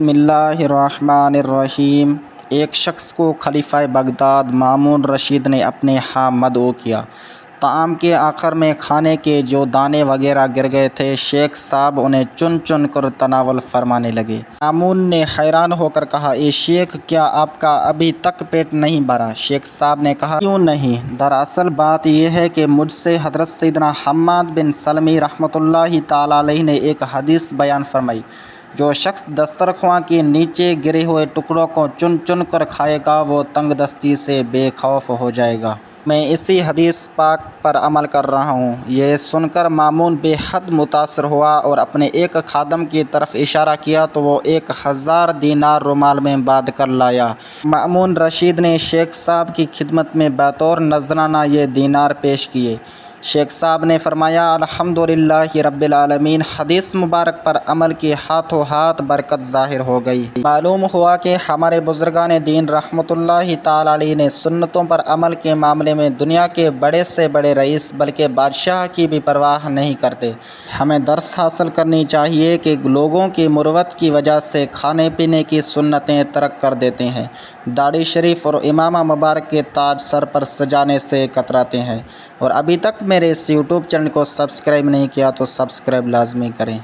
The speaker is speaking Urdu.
بسم اللہ الرحمن الرحیم۔ ایک شخص کو خلیفہ بغداد مامون رشید نے اپنے ہاں مدعو کیا۔ طعام کے آخر میں کھانے کے جو دانے وغیرہ گر گئے تھے، شیخ صاحب انہیں چن چن کر تناول فرمانے لگے۔ مامون نے حیران ہو کر کہا، اے شیخ، کیا آپ کا ابھی تک پیٹ نہیں بھرا؟ شیخ صاحب نے کہا، کیوں نہیں؟ دراصل بات یہ ہے کہ مجھ سے حضرت سیدنا حماد بن سلمہ رحمۃ اللہ تعالیٰ علیہ نے ایک حدیث بیان فرمائی، جو شخص دسترخوان کے نیچے گرے ہوئے ٹکڑوں کو چن چن کر کھائے گا، وہ تنگ دستی سے بے خوف ہو جائے گا۔ میں اسی حدیث پاک پر عمل کر رہا ہوں۔ یہ سن کر مامون بے حد متاثر ہوا اور اپنے ایک خادم کی طرف اشارہ کیا تو وہ 1000 دینار رومال میں باندھ کر لایا۔ مامون رشید نے شیخ صاحب کی خدمت میں بطور نذرانہ یہ دینار پیش کیے۔ شیخ صاحب نے فرمایا، الحمدللہ رب العالمین، حدیث مبارک پر عمل کی ہاتھوں ہاتھ برکت ظاہر ہو گئی۔ معلوم ہوا کہ ہمارے بزرگان دین رحمۃ اللہ تعالیٰ علیہ نے سنتوں پر عمل کے معاملے میں دنیا کے بڑے سے بڑے رئیس بلکہ بادشاہ کی بھی پرواہ نہیں کرتے۔ ہمیں درس حاصل کرنی چاہیے کہ لوگوں کی مروت کی وجہ سے کھانے پینے کی سنتیں ترک کر دیتے ہیں، داڑھی شریف اور امامہ مبارک کے تاج سر پر سجانے سے کتراتے ہیں، اور ابھی تک میرے اس یوٹیوب چینل کو سبسکرائب نہیں کیا تو سبسکرائب لازمی کریں۔